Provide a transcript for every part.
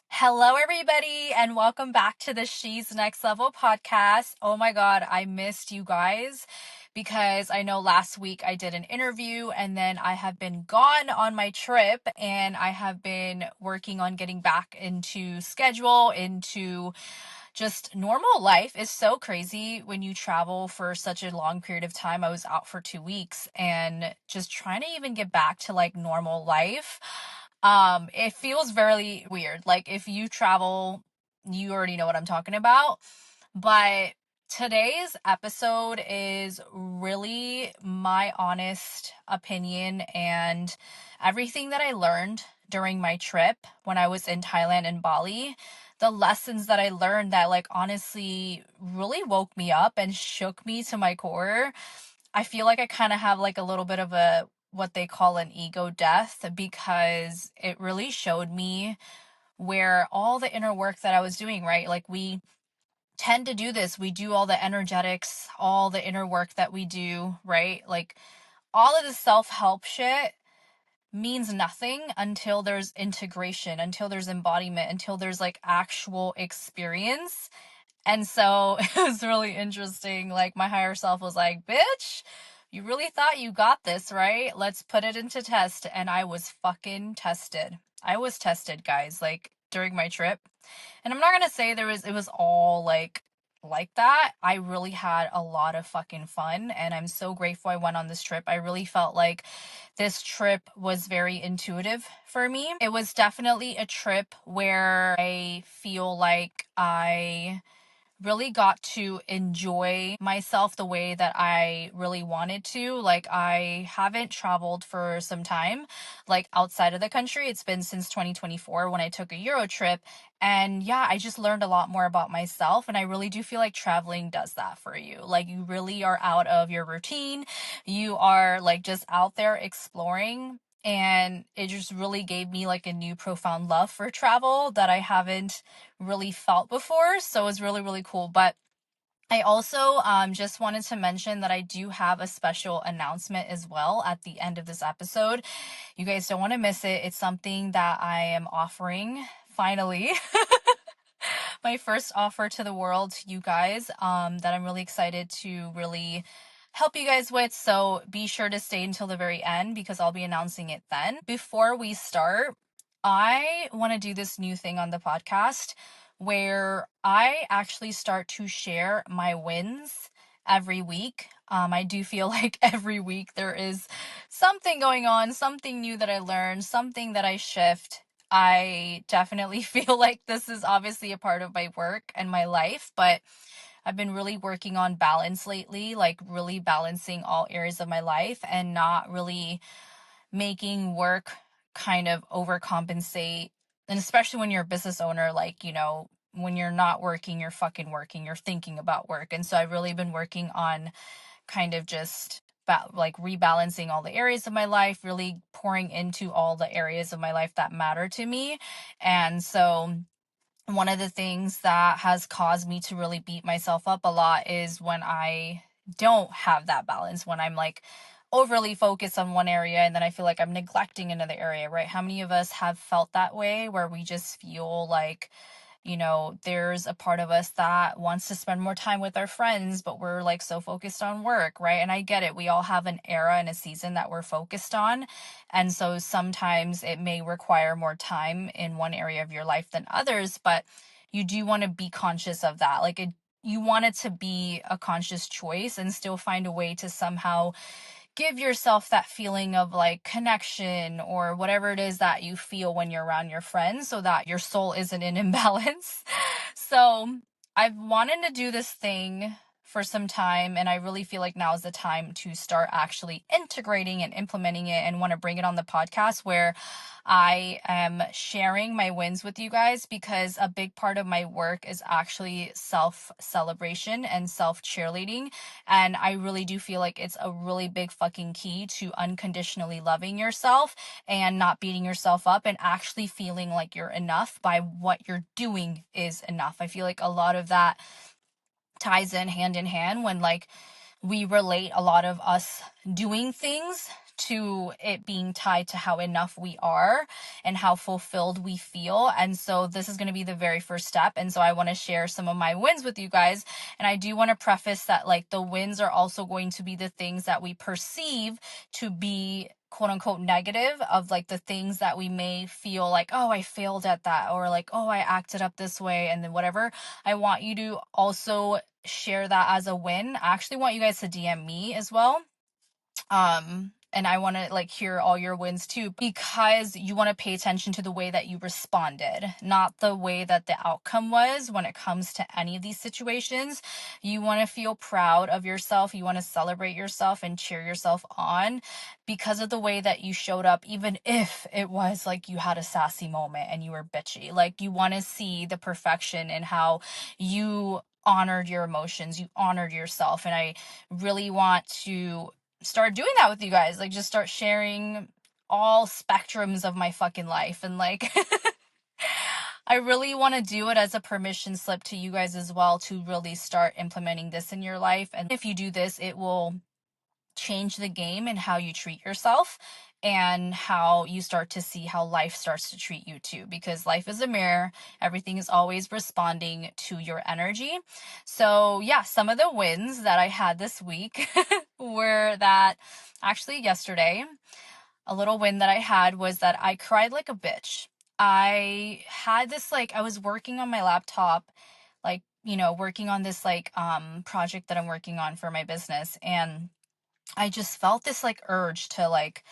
Hello, everybody, and welcome back to the She's Next Level podcast. Oh my God, I missed you guys because I know last week I did an interview and then I have been gone on my trip and I have been working on getting back into schedule, into just normal life. Is so crazy when you travel for such a long period of time. I was out for 2 weeks and just trying to even get back to like normal life. It feels very weird. Like if you travel, you already know what I'm talking about. But today's episode is really my honest opinion and everything that I learned during my trip when I was in Thailand and Bali. The lessons that I learned that like honestly really woke me up and shook me to my core. I feel like I kind of have like a little bit of a what they call an ego death because it really showed me where all the inner work that I was doing, right? Like we tend to do this. We do all the energetics, all the inner work that we do, right? Like all of the self-help shit means nothing until there's integration, until there's embodiment, until there's like actual experience. And so it was really interesting. Like my higher self was like, bitch, you really thought you got this, right? Let's put it into test. And I was fucking tested. I was tested, guys, like during my trip. And I'm not going to say it was all like that. I really had a lot of fucking fun and I'm so grateful I went on this trip. I really felt like this trip was very intuitive for me. It was definitely a trip where I feel like I really got to enjoy myself the way that I really wanted to. Like I haven't traveled for some time, like outside of the country. It's been since 2024 when I took a Euro trip. And yeah, I just learned a lot more about myself. And I really do feel like traveling does that for you. Like you really are out of your routine. You are like just out there exploring. And it just really gave me like a new profound love for travel that I haven't really felt before. So it was really, really cool. But I also just wanted to mention that I do have a special announcement as well at the end of this episode. You guys don't want to miss it. It's something that I am offering finally. My first offer to the world to you guys that I'm really excited to really help you guys with. So be sure to stay until the very end because I'll be announcing it then. Before we start, I want to do this new thing on the podcast where I actually start to share my wins every week. I do feel like every week there is something going on, something new that I learned, something that I shift. I definitely feel like this is obviously a part of my work and my life, but I've been really working on balance lately, like really balancing all areas of my life and not really making work kind of overcompensate. And especially when you're a business owner, like, when you're not working, you're fucking working, you're thinking about work. And so I've really been working on kind of just like rebalancing all the areas of my life, really pouring into all the areas of my life that matter to me. And so one of the things that has caused me to really beat myself up a lot is when I don't have that balance, when I'm like overly focused on one area and then I feel like I'm neglecting another area, right? How many of us have felt that way where we just feel like, there's a part of us that wants to spend more time with our friends, but we're like so focused on work, right? And I get it. We all have an era and a season that we're focused on. And so sometimes it may require more time in one area of your life than others, but you do want to be conscious of that. You want it to be a conscious choice and still find a way to somehow give yourself that feeling of like connection or whatever it is that you feel when you're around your friends so that your soul isn't in imbalance. So I've wanted to do this thing for some time and I really feel like now is the time to start actually integrating and implementing it and want to bring it on the podcast where I am sharing my wins with you guys because a big part of my work is actually self-celebration and self-cheerleading. And I really do feel like it's a really big fucking key to unconditionally loving yourself and not beating yourself up and actually feeling like you're enough by what you're doing is enough. I feel like a lot of that ties in hand when like we relate a lot of us doing things to it being tied to how enough we are and how fulfilled we feel. And so this is going to be the very first step. And so I want to share some of my wins with you guys. And I do want to preface that like the wins are also going to be the things that we perceive to be quote unquote negative, of like the things that we may feel like, oh, I failed at that, or like, oh, I acted up this way, and then whatever. I want you to also share that as a win. I actually want you guys to DM me as well. And I want to like hear all your wins too, because you want to pay attention to the way that you responded, not the way that the outcome was when it comes to any of these situations. You want to feel proud of yourself. You want to celebrate yourself and cheer yourself on because of the way that you showed up, even if it was like you had a sassy moment and you were bitchy. Like you want to see the perfection in how you honored your emotions, you honored yourself. And I really want to start doing that with you guys, like just start sharing all spectrums of my fucking life. And like I really want to do it as a permission slip to you guys as well, to really start implementing this in your life. And if you do this, it will change the game in how you treat yourself and how you start to see how life starts to treat you too, because life is a mirror. Everything is always responding to your energy. So yeah, some of the wins that I had this week were that actually yesterday, a little win that I had was that I cried like a bitch. I had this, like, I was working on my laptop, like, working on this like project that I'm working on for my business, and I just felt this like urge to like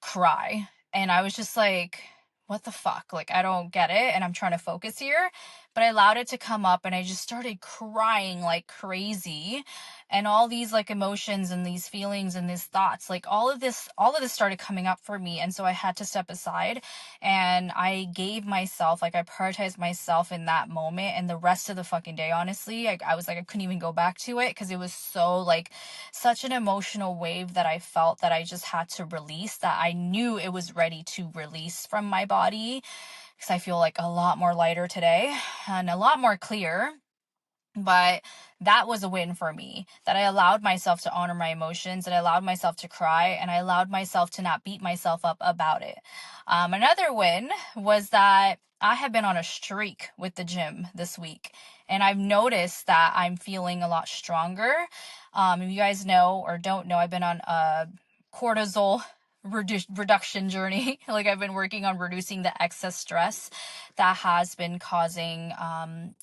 cry. And I was just like, what the fuck? Like, I don't get it. And I'm trying to focus here. But I allowed it to come up and I just started crying like crazy. And all these like emotions and these feelings and these thoughts, like all of this started coming up for me. And so I had to step aside and I gave myself, like I prioritized myself in that moment. And the rest of the fucking day, honestly, I was like, I couldn't even go back to it because it was so like such an emotional wave that I felt that I just had to release, that I knew it was ready to release from my body, because I feel like a lot more lighter today and a lot more clear. But that was a win for me, that I allowed myself to honor my emotions, and I allowed myself to cry, and I allowed myself to not beat myself up about it. Another win was that I have been on a streak with the gym this week, and I've noticed that I'm feeling a lot stronger. If you guys know or don't know, I've been on a cortisol reduction journey. Like I've been working on reducing the excess stress that has been causing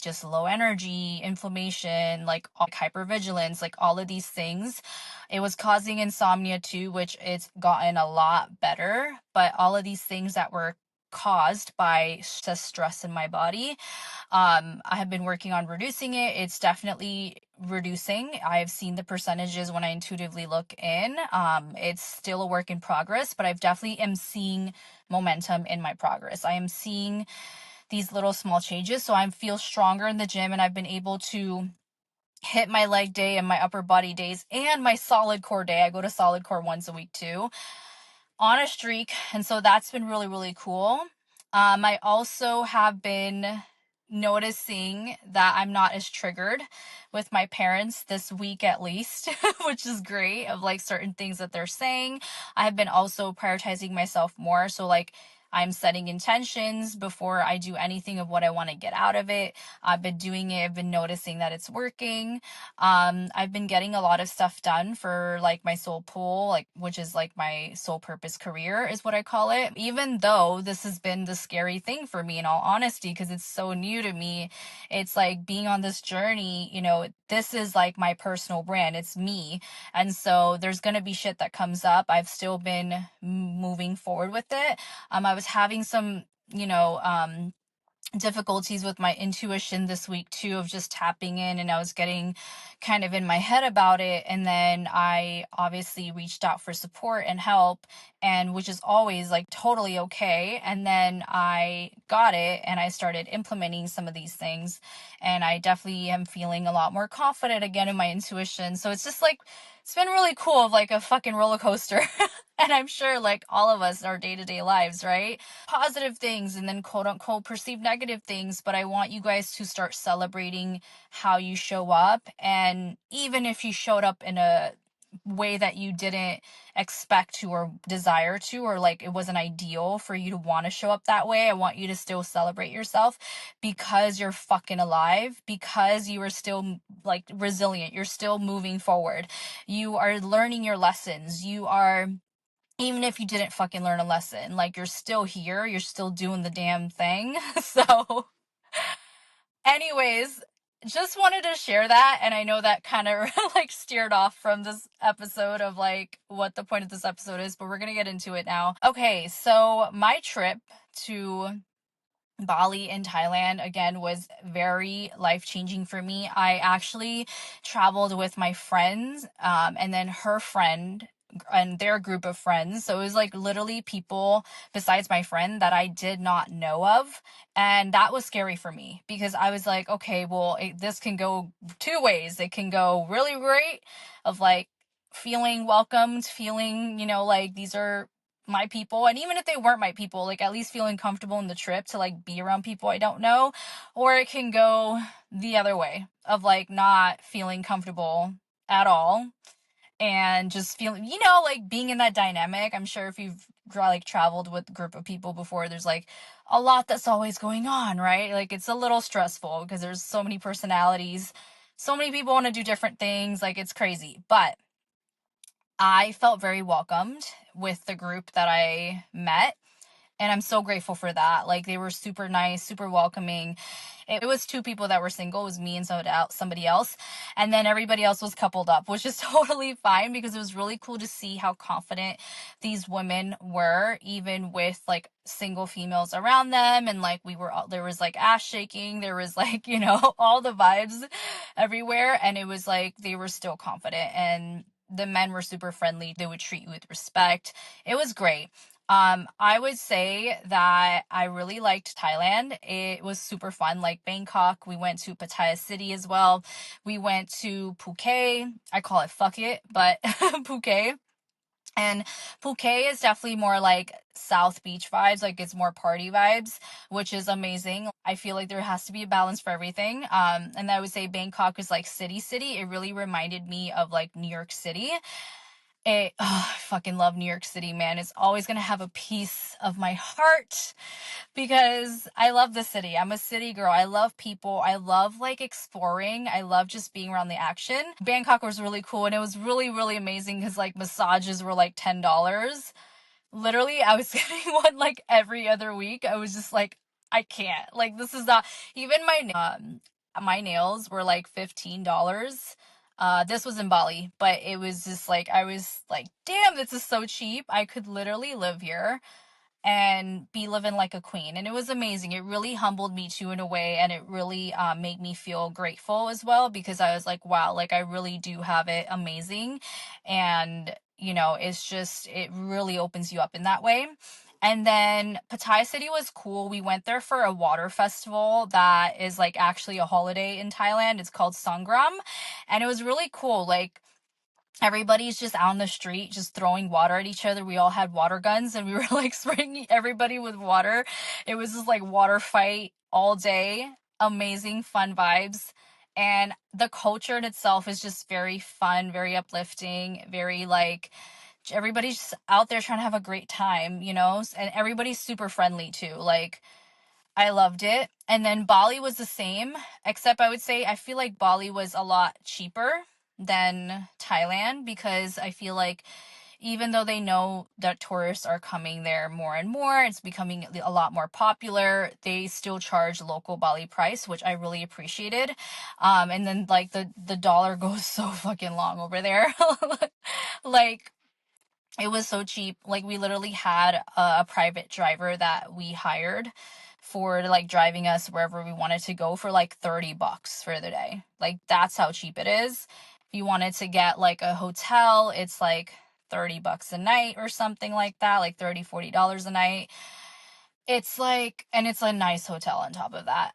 just low energy, inflammation, like hypervigilance, like all of these things. It was causing insomnia too, which it's gotten a lot better. But all of these things that were caused by stress in my body, I have been working on reducing it. It's definitely reducing. I've seen the percentages when I intuitively look in. It's still a work in progress, but I've definitely am seeing momentum in my progress. I am seeing these little small changes. So I feel stronger in the gym, and I've been able to hit my leg day and my upper body days and my solid core day. I go to solid core once a week too, on a streak. And so that's been really, really cool. I also have been noticing that I'm not as triggered with my parents this week, at least, which is great, of like certain things that they're saying. I have been also prioritizing myself more. So like I'm setting intentions before I do anything of what I want to get out of it. I've been doing it. I've been noticing that it's working. I've been getting a lot of stuff done for like my soul pool, like, which is like my soul purpose career is what I call it. Even though this has been the scary thing for me, in all honesty, because it's so new to me. It's like being on this journey, this is like my personal brand. It's me. And so there's going to be shit that comes up. I've still been moving forward with it. I was having some, difficulties with my intuition this week too, of just tapping in, and I was getting kind of in my head about it. And then I obviously reached out for support and help, and which is always like totally okay. And then I got it and I started implementing some of these things, and I definitely am feeling a lot more confident again in my intuition. So it's just like, it's been really cool, of like a fucking roller coaster. And I'm sure like all of us in our day-to-day lives, right? Positive things and then quote unquote perceived negative things. But I want you guys to start celebrating how you show up. And even if you showed up in a way that you didn't expect to or desire to, or like it wasn't ideal for you to want to show up that way. I want you to still celebrate yourself because you're fucking alive, because you are still like resilient, you're still moving forward, you are learning your lessons, you are, even if you didn't fucking learn a lesson, like you're still here, you're still doing the damn thing. So anyways, just wanted to share that. And I know that kind of like steered off from this episode of like what the point of this episode is, but we're going to get into it now. Okay, so my trip to Bali in Thailand again was very life-changing for me. I actually traveled with my friends, and then her friend and their group of friends. So it was like literally people besides my friend that I did not know of. And that was scary for me because I was like, okay, well, this can go two ways. It can go really great of like feeling welcomed, feeling, like these are my people, and even if they weren't my people, like at least feeling comfortable in the trip to like be around people I don't know. Or it can go the other way of like not feeling comfortable at all and just feeling, like being in that dynamic. I'm sure if you've like traveled with a group of people before, there's like a lot that's always going on, right? Like it's a little stressful because there's so many personalities, so many people want to do different things, like it's crazy. But I felt very welcomed with the group that I met. And I'm so grateful for that. Like they were super nice, super welcoming. It was two people that were single. It was me and somebody else. And then everybody else was coupled up, which is totally fine because it was really cool to see how confident these women were, even with like single females around them. And like there was like ass shaking. There was like, all the vibes everywhere. And it was like they were still confident. And the men were super friendly. They would treat you with respect. It was great. I would say that I really liked Thailand. It was super fun. Like Bangkok, we went to Pattaya City as well. We went to Phuket. I call it fuck it, but Phuket. And Phuket is definitely more like South Beach vibes, like it's more party vibes, which is amazing. I feel like there has to be a balance for everything. And I would say Bangkok is like city. It really reminded me of like New York City. I fucking love New York City, man. It's always gonna have a piece of my heart because I love the city. I'm a city girl. I love people. I love like exploring. I love just being around the action. Bangkok was really cool and it was really, really amazing because like massages were like $10. Literally, I was getting one like every other week. I was just like, I can't. Like this is not even my nails were like $15. This was in Bali, but it was just like I was like, damn, this is so cheap. I could literally live here and be living like a queen. And it was amazing. It really humbled me too in a way, and it really made me feel grateful as well because I was like, wow, like I really do have it amazing. And it's just, it really opens you up in that way. And then Pattaya City was cool. We went there for a water festival that is like actually a holiday in Thailand. It's called Sangram. And it was really cool. Like everybody's just out on the street just throwing water at each other. We all had water guns and we were like spraying everybody with water. It was just like water fight all day. Amazing fun vibes. And the culture in itself is just very fun, very uplifting, very like everybody's just out there trying to have a great time, and everybody's super friendly too. Like I loved it. And then Bali was the same, except I would say I feel like Bali was a lot cheaper than Thailand because I feel like even though they know that tourists are coming there more and more, it's becoming a lot more popular, they still charge local Bali price, which I really appreciated. And then like the dollar goes so fucking long over there. Like it was so cheap. Like we literally had a private driver that we hired for like driving us wherever we wanted to go for like $30 for the day. Like that's how cheap it is. If you wanted to get like a hotel, it's like $30 a night or something like that, like $30-$40 a night. It's like, and it's a nice hotel on top of that.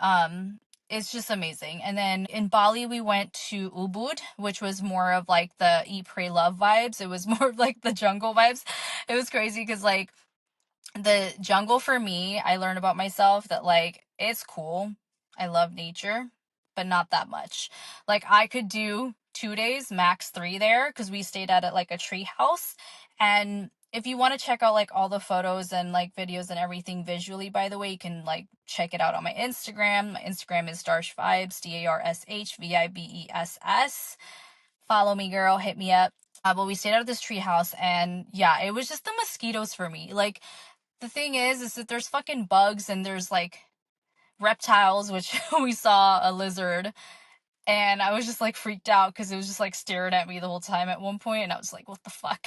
It's just amazing. And then in Bali, we went to Ubud, which was more of like the eat, pray, love vibes. It was more of like the jungle vibes. It was crazy because like the jungle for me, I learned about myself that like it's cool. I love nature, but not that much. Like I could do 2 days, max 3 there, because we stayed at like a tree house. And if you want to check out like all the photos and like videos and everything visually, by the way, you can like check it out on my Instagram. My Instagram is Darsh Vibes, DARSH VIBESS. Follow me, girl. Hit me up. But we stayed out of this tree house, and yeah, it was just the mosquitoes for me. Like, the thing is that there's fucking bugs and there's like reptiles, which we saw a lizard, and I was just like freaked out because it was just like staring at me the whole time at one point, and I was like, what the fuck?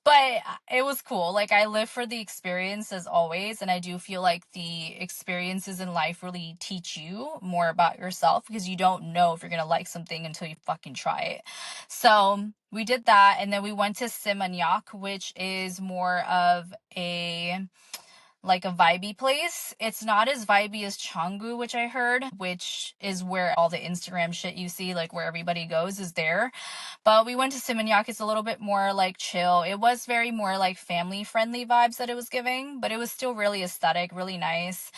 But it was cool. Like, I live for the experience as always, and I do feel like the experiences in life really teach you more about yourself, because you don't know if you're gonna like something until you fucking try it. So we did that, and then we went to Seminyak, which is more of a like a vibey place. It's not as vibey as Canggu, which I heard, which is where all the Instagram shit you see, like where everybody goes, is there. But we went to Seminyak. It's a little bit more like chill. It was very more like family friendly vibes that it was giving, but it was still really aesthetic, really nice.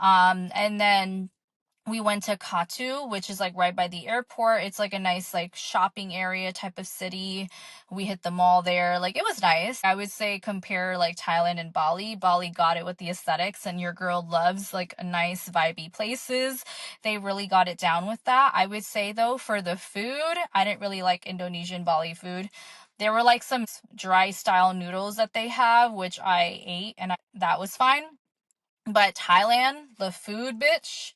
And then we went to Katu, which is like right by the airport. It's like a nice like shopping area type of city. We hit the mall there. Like, it was nice. I would say compare like Thailand and Bali. Bali got it with the aesthetics, and your girl loves like nice vibey places. They really got it down with that. I would say though, for the food, I didn't really like Indonesian Bali food. There were like some dry style noodles that they have, which I ate, and that was fine. But Thailand, the food, bitch.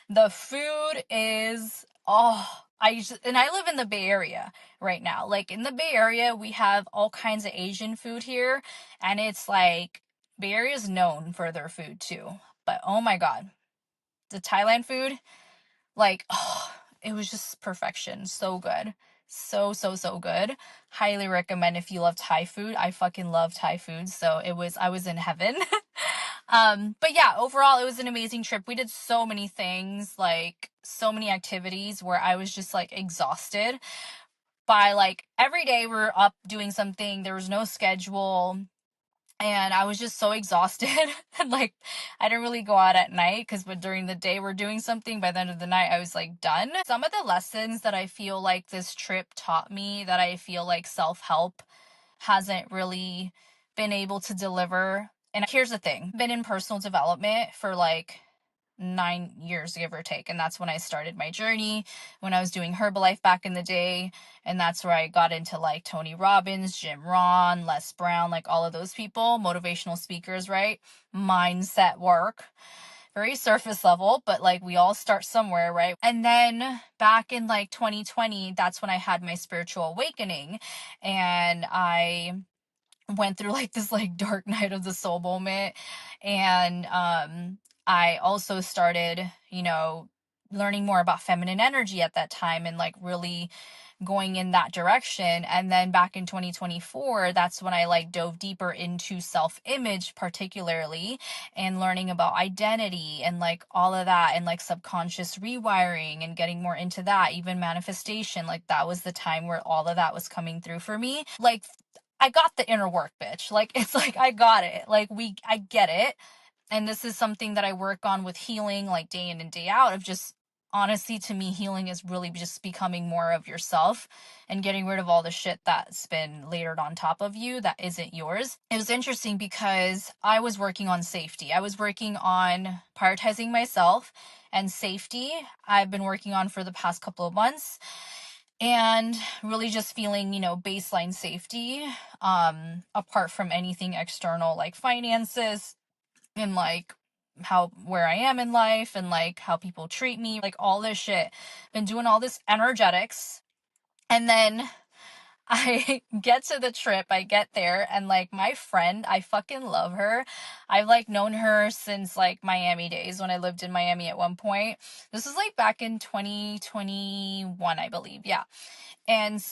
The food is, and I live in the Bay Area right now. Like, in the Bay Area, we have all kinds of Asian food here, and it's like Bay Area is known for their food too. But oh my god, the Thailand food, like, oh, it was just perfection. So good. So good. Highly recommend if you love Thai food. I fucking love Thai food, so I was in heaven. But yeah, overall, it was an amazing trip. We did so many things, like so many activities, where I was just like exhausted by like every day we're up doing something. There was no schedule, and I was just so exhausted. And like, I didn't really go out at night, because during the day we're doing something. By the end of the night, I was like done. Some of the lessons that I feel like this trip taught me, that I feel like self-help hasn't really been able to deliver. And here's the thing, I've been in personal development for like 9 years, give or take. And that's when I started my journey, when I was doing Herbalife back in the day. And that's where I got into like Tony Robbins, Jim Rohn, Les Brown, like all of those people, motivational speakers, right? Mindset work. Very surface level, but like we all start somewhere, right? And then back in like 2020, that's when I had my spiritual awakening, and I went through like this like dark night of the soul moment. And I also started, learning more about feminine energy at that time, and like really going in that direction. And then back in 2024, that's when I like dove deeper into self-image, particularly, and learning about identity and like all of that, and like subconscious rewiring, and getting more into that, even manifestation. Like, that was the time where all of that was coming through for me. Like, I got the inner work, bitch. Like, it's like, I got it. Like, I get it. And this is something that I work on with healing, like day in and day out, of just, honestly, to me, healing is really just becoming more of yourself, and getting rid of all the shit that's been layered on top of you that isn't yours. It was interesting because I was working on safety. I was working on prioritizing myself, and safety I've been working on for the past couple of months, and really just feeling, baseline safety, apart from anything external, like finances, and like where I am in life, and like how people treat me, like all this shit. Been doing all this energetics, and then I get to the trip, I get there, and like my friend, I fucking love her. I've like known her since like Miami days, when I lived in Miami at one point. This was like back in 2021, I believe. Yeah. And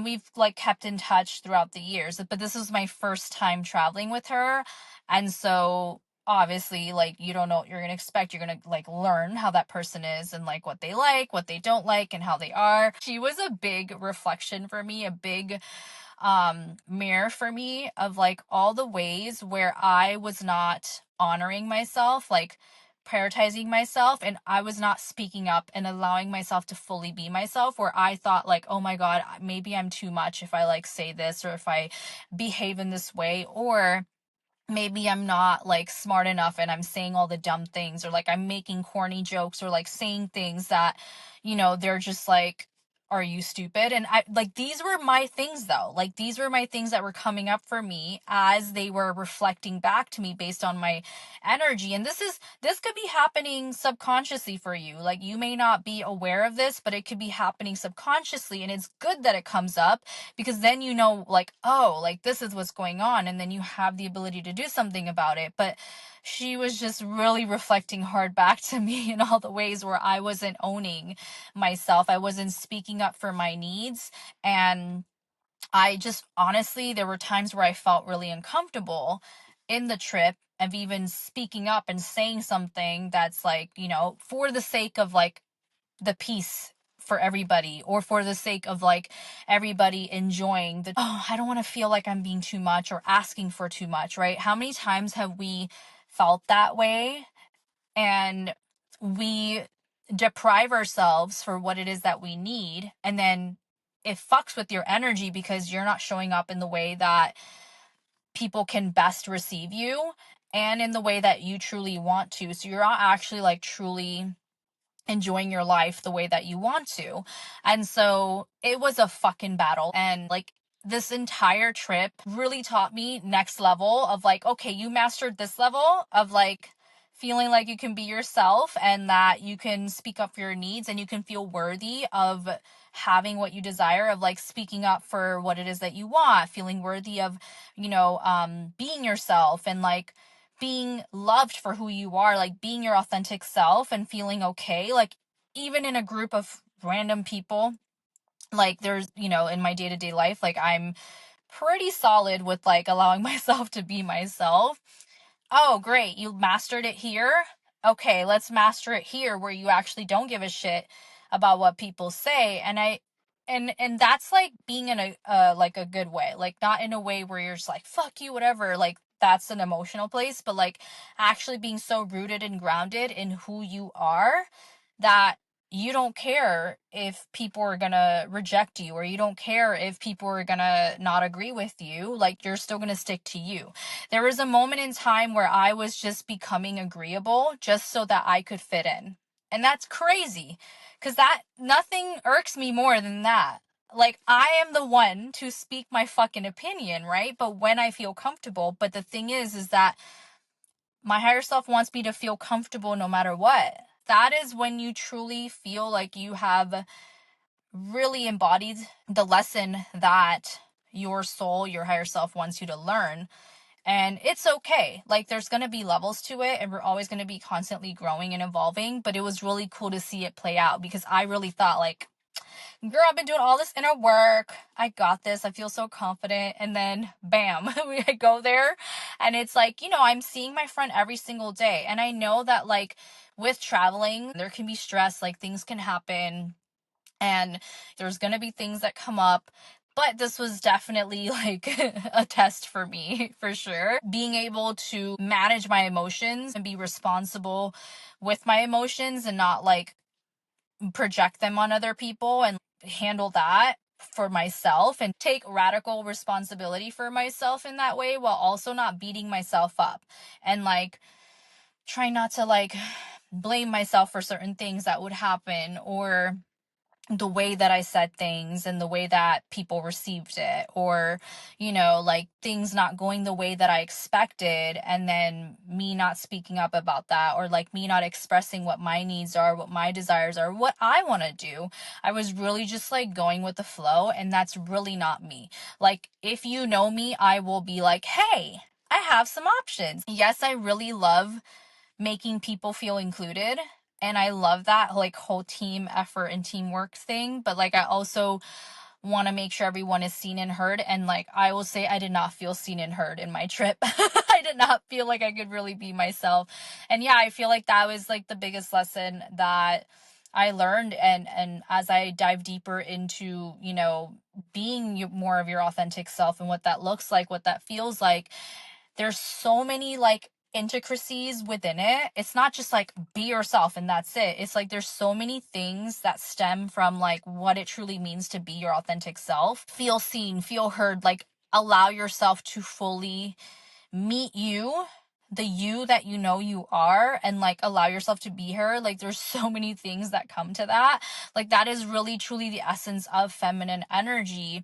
we've like kept in touch throughout the years, but this was my first time traveling with her. And so obviously, like, you don't know what you're going to expect. You're going to like learn how that person is, and like what they don't like, and how they are. She was a big reflection for me, a big mirror for me, of like all the ways where I was not honoring myself, like prioritizing myself, and I was not speaking up and allowing myself to fully be myself, where I thought like, oh my God, maybe I'm too much if I like say this, or if I behave in this way, or maybe I'm not like smart enough and I'm saying all the dumb things, or like I'm making corny jokes, or like saying things that, they're just like, are you stupid? And I like, these were my things though. Like, these were my things that were coming up for me as they were reflecting back to me based on my energy. And this could be happening subconsciously for you. Like, you may not be aware of this, but it could be happening subconsciously. And it's good that it comes up, because then like, oh, like this is what's going on, and then you have the ability to do something about it. But she was just really reflecting hard back to me in all the ways where I wasn't owning myself. I wasn't speaking up for my needs. And I just, honestly, there were times where I felt really uncomfortable in the trip of even speaking up and saying something that's like, for the sake of like the peace for everybody, or for the sake of like everybody enjoying I don't want to feel like I'm being too much or asking for too much, right? How many times have we felt that way, and we deprive ourselves for what it is that we need, and then it fucks with your energy because you're not showing up in the way that people can best receive you, and in the way that you truly want to. So you're not actually like truly enjoying your life the way that you want to. And so it was a fucking battle. And like, this entire trip really taught me next level of like, okay, you mastered this level of like feeling like you can be yourself, and that you can speak up for your needs, and you can feel worthy of having what you desire, of like speaking up for what it is that you want, feeling worthy of, being yourself, and like being loved for who you are, like being your authentic self and feeling okay. Like, even in a group of random people, like there's, in my day-to-day life, like I'm pretty solid with like allowing myself to be myself. Oh, great. You mastered it here. Okay, let's master it here, where you actually don't give a shit about what people say. And that's like being in a like a good way, like not in a way where you're just like, fuck you, whatever. Like, that's an emotional place, but like actually being so rooted and grounded in who you are that you don't care if people are gonna reject you, or you don't care if people are gonna not agree with you. Like, you're still gonna stick to you. There was a moment in time where I was just becoming agreeable just so that I could fit in. And that's crazy, because that nothing irks me more than that. Like, I am the one to speak my fucking opinion, right? But when I feel comfortable. But the thing is that my higher self wants me to feel comfortable no matter what. That is when you truly feel like you have really embodied the lesson that your soul, your higher self wants you to learn. And it's okay. Like, there's going to be levels to it, and we're always going to be constantly growing and evolving. But it was really cool to see it play out, because I really thought like, girl, I've been doing all this inner work. I got this. I feel so confident. And then bam, we go there, and it's like, I'm seeing my friend every single day. And I know that like with traveling, there can be stress, like things can happen, and there's going to be things that come up. But this was definitely like a test for me, for sure. Being able to manage my emotions and be responsible with my emotions, and not like project them on other people, and handle that for myself, and take radical responsibility for myself in that way, while also not beating myself up, and like trying not to like blame myself for certain things that would happen, or the way that I said things and the way that people received it, or, like things not going the way that I expected, and then me not speaking up about that, or like me not expressing what my needs are, what my desires are, what I want to do. I was really just like going with the flow, and that's really not me. Like, if you know me, I will be like, hey, I have some options. Yes, I really love making people feel included, and I love that like whole team effort and teamwork thing. But like, I also want to make sure everyone is seen and heard. And like, I will say, I did not feel seen and heard in my trip. I did not feel like I could really be myself. And yeah, I feel like that was like the biggest lesson that I learned. And as I dive deeper into, being more of your authentic self, and what that looks like, what that feels like, there's so many like intricacies within it. It's not just like be yourself and that's it. It's like there's so many things that stem from like what it truly means to be your authentic self. Feel seen, feel heard, like allow yourself to fully meet you, the you that you know you are, and like allow yourself to be her. Like there's so many things that come to that. Like that is really truly the essence of feminine energy.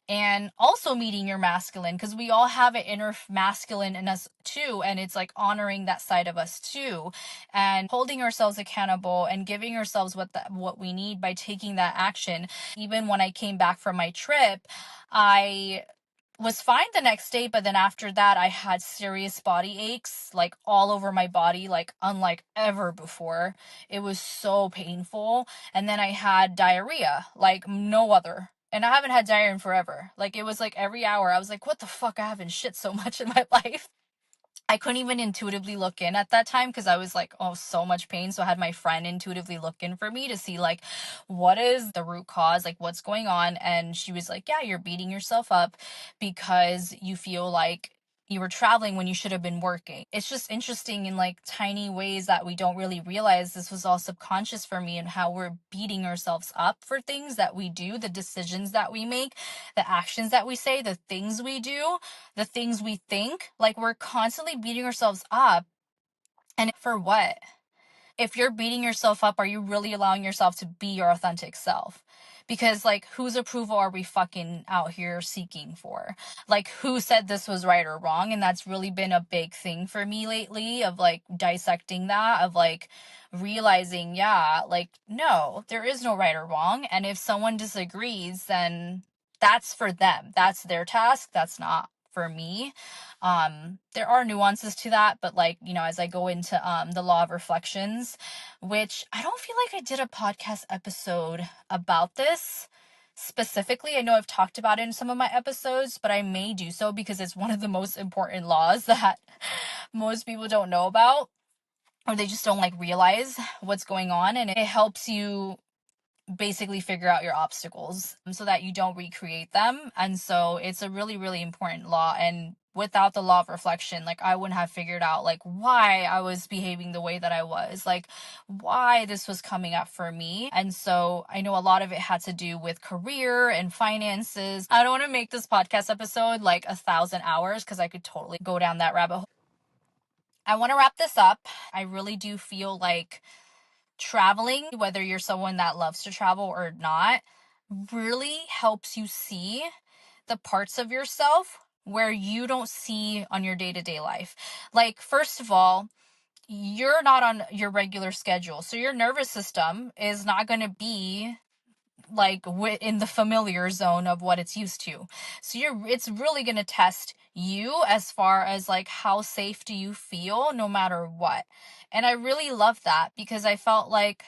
And also meeting your masculine, because we all have an inner masculine in us too, and it's like honoring that side of us too, and holding ourselves accountable and giving ourselves what we need by taking that action. Even when I came back from my trip, I was fine the next day, but then after that I had serious body aches like all over my body, like unlike ever before. It was so painful. And then I had diarrhea like no other, and I haven't had diarrhea in forever. Like it was like every hour I was like, what the fuck, I haven't shit so much in my life. I couldn't even intuitively look in at that time because I was like, oh, so much pain. So I had my friend intuitively look in for me to see like, what is the root cause? Like what's going on? And she was like, yeah, you're beating yourself up because you feel like you were traveling when you should have been working. It's just interesting in like tiny ways that we don't really realize this was all subconscious for me, and how we're beating ourselves up for things that we do, the decisions that we make, the actions that we say, the things we do, the things we think. Like we're constantly beating ourselves up. And for what? If you're beating yourself up, are you really allowing yourself to be your authentic self? Because like, whose approval are we fucking out here seeking for? Like, who said this was right or wrong? And that's really been a big thing for me lately, of like dissecting that, of like realizing, yeah, like, no, there is no right or wrong. And if someone disagrees, then that's for them. That's their task. That's not for me. There are nuances to that, but like, you know, as I go into the law of reflections, which I don't feel like I did a podcast episode about this specifically. I know I've talked about it in some of my episodes, but I may do so because it's one of the most important laws that most people don't know about, or they just don't like realize what's going on. And it helps you basically figure out your obstacles so that you don't recreate them. And so it's a really, really important law. And without the law of reflection, like I wouldn't have figured out like why I was behaving the way that I was, like why this was coming up for me. And so I know a lot of it had to do with career and finances. I don't want to make this podcast episode like 1,000 hours because I could totally go down that rabbit hole. I want to wrap this up. I really do feel like traveling, whether you're someone that loves to travel or not, really helps you see the parts of yourself where you don't see on your day-to-day life. Like, first of all, you're not on your regular schedule, so your nervous system is not going to be like in the familiar zone of what it's used to. So it's really going to test you as far as like how safe do you feel no matter what. And I really love that because I felt like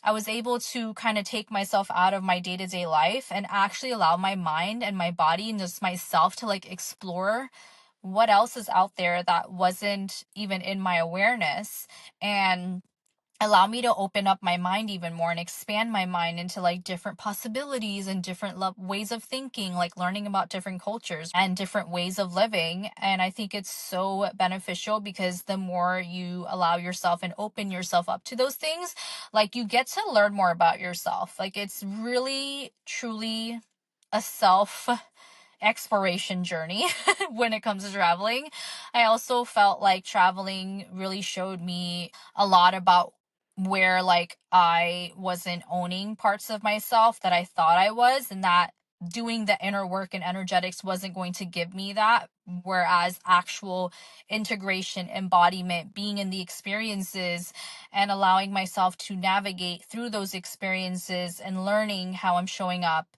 I was able to kind of take myself out of my day-to-day life and actually allow my mind and my body and just myself to like explore what else is out there that wasn't even in my awareness, and allow me to open up my mind even more and expand my mind into like different possibilities and different ways of thinking, like learning about different cultures and different ways of living. And I think it's so beneficial because the more you allow yourself and open yourself up to those things, like you get to learn more about yourself. Like it's really truly a self exploration journey when it comes to traveling. I also felt like traveling really showed me a lot about where like I wasn't owning parts of myself that I thought I was, and that doing the inner work and energetics wasn't going to give me that, whereas actual integration, embodiment, being in the experiences and allowing myself to navigate through those experiences and learning how I'm showing up,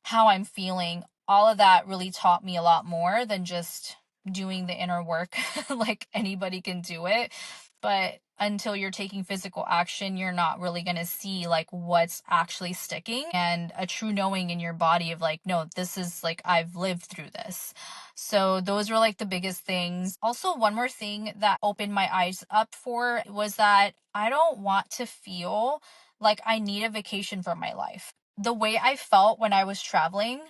how I'm feeling, all of that really taught me a lot more than just doing the inner work. Like anybody can do it, but until you're taking physical action, you're not really going to see like what's actually sticking and a true knowing in your body of like, no, this is like, I've lived through this. So those were like the biggest things. Also, one more thing that opened my eyes up for was that I don't want to feel like I need a vacation from my life. The way I felt when I was traveling,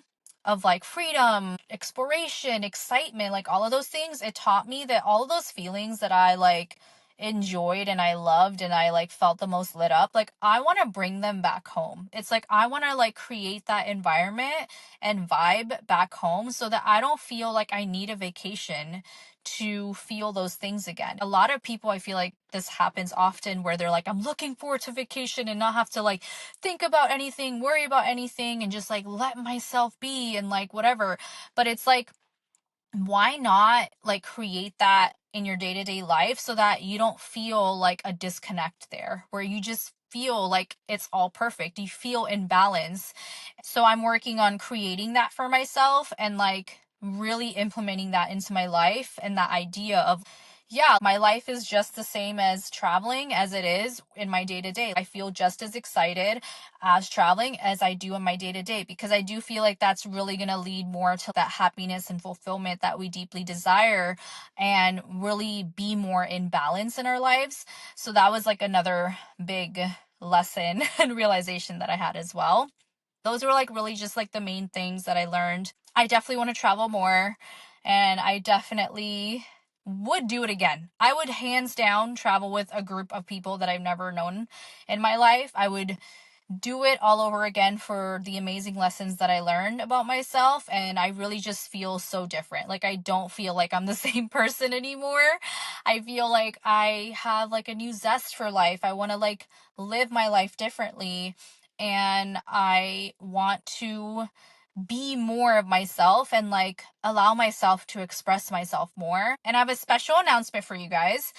of like freedom, exploration, excitement, like all of those things. It taught me that all of those feelings that I like enjoyed and I loved and I like felt the most lit up, like I want to bring them back home. It's like I want to like create that environment and vibe back home so that I don't feel like I need a vacation to feel those things again. A lot of people, I feel like this happens often where they're like, I'm looking forward to vacation and not have to like think about anything, worry about anything, and just like let myself be and like whatever. But it's like, why not like create that in your day-to-day life so that you don't feel like a disconnect there, where you just feel like it's all perfect, you feel in balance. So I'm working on creating that for myself and like really implementing that into my life, and that idea of, yeah, my life is just the same as traveling as it is in my day to day. I feel just as excited as traveling as I do in my day to day, because I do feel like that's really going to lead more to that happiness and fulfillment that we deeply desire, and really be more in balance in our lives. So that was like another big lesson and realization that I had as well. Those were like really just like the main things that I learned. I definitely want to travel more, and I definitely would do it again. I would hands down travel with a group of people that I've never known in my life. I would do it all over again for the amazing lessons that I learned about myself. And I really just feel so different. Like, I don't feel like I'm the same person anymore. I feel like I have like a new zest for life. I want to like live my life differently. And I want to be more of myself and like allow myself to express myself more. And I have a special announcement for you guys.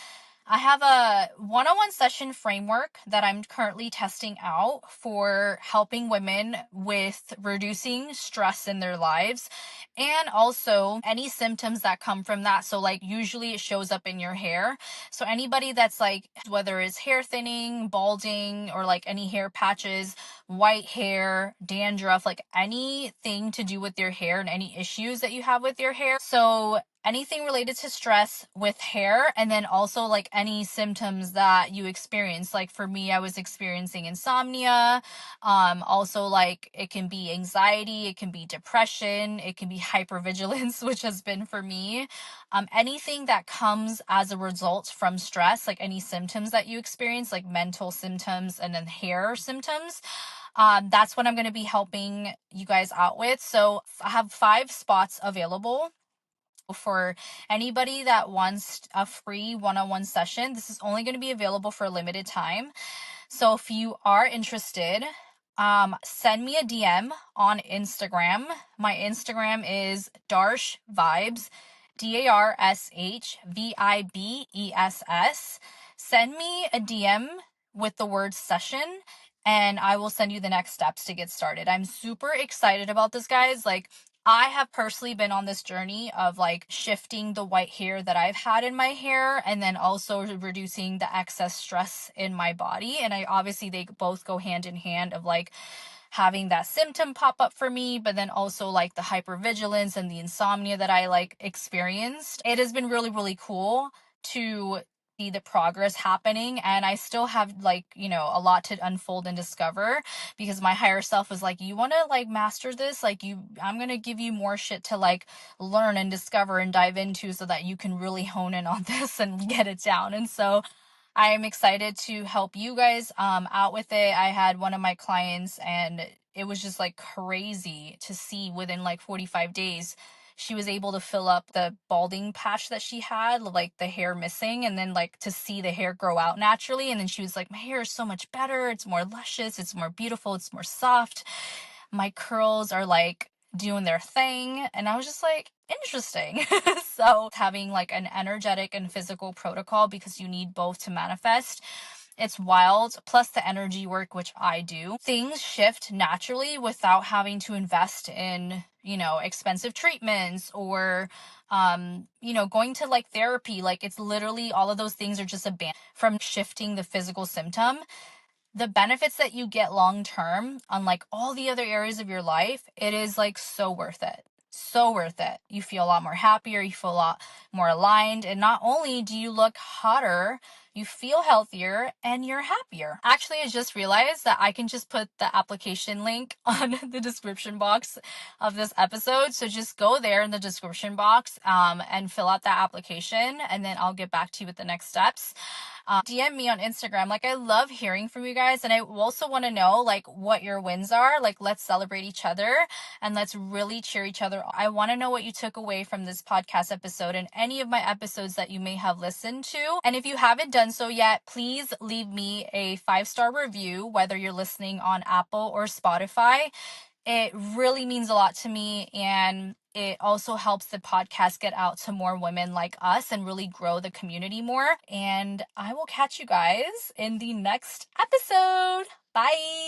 I have a one-on-one session framework that I'm currently testing out for helping women with reducing stress in their lives, and also any symptoms that come from that. So like usually it shows up in your hair. So anybody that's like, whether it's hair thinning, balding, or like any hair patches, white hair, dandruff, like anything to do with your hair and any issues that you have with your hair. So anything related to stress with hair, and then also like any symptoms that you experience. Like for me, I was experiencing insomnia. Also like it can be anxiety, it can be depression, it can be hypervigilance, which has been for me. Anything that comes as a result from stress, like any symptoms that you experience, like mental symptoms and then hair symptoms. That's what I'm going to be helping you guys out with. So I have 5 spots available for anybody that wants a free one-on-one session. This is only going to be available for a limited time. So if you are interested, send me a DM on Instagram. My Instagram is Darsh Vibes, DARSHVIBESS. Send me a DM with the word session, and I will send you the next steps to get started. I'm super excited about this, guys. Like, I have personally been on this journey of like shifting the white hair that I've had in my hair, and then also reducing the excess stress in my body. And obviously they both go hand in hand of like having that symptom pop up for me, but then also like the hypervigilance and the insomnia that I like experienced. It has been really, really cool to see the progress happening, and I still have like, a lot to unfold and discover, because my higher self was like, you want to like master this, like I'm going to give you more shit to like learn and discover and dive into so that you can really hone in on this and get it down. And so I am excited to help you guys out with it. I had one of my clients, and it was just like crazy to see within like 45 days she was able to fill up the balding patch that she had, like the hair missing, and then like to see the hair grow out naturally. And then she was like, my hair is so much better. It's more luscious. It's more beautiful. It's more soft. My curls are like doing their thing. And I was just like, interesting. So having like an energetic and physical protocol, because you need both to manifest. It's wild. Plus the energy work, which I do. Things shift naturally without having to invest in, expensive treatments or, going to like therapy. Like, it's literally all of those things are just a ban from shifting the physical symptom. The benefits that you get long term on like all the other areas of your life, it is like so worth it. So worth it. You feel a lot more happier, you feel a lot more aligned, and not only do you look hotter, you feel healthier, and you're happier. Actually, I just realized that I can just put the application link on the description box of this episode. So just go there in the description box and fill out that application, and then I'll get back to you with the next steps. DM me on Instagram. Like, I love hearing from you guys, and I also want to know like what your wins are. Like, let's celebrate each other and let's really cheer each other on. I want to know what you took away from this podcast episode and any of my episodes that you may have listened to. And if you haven't done so yet, please leave me a 5-star review, whether you're listening on Apple or Spotify. It really means a lot to me, and it also helps the podcast get out to more women like us and really grow the community more. And I will catch you guys in the next episode. Bye.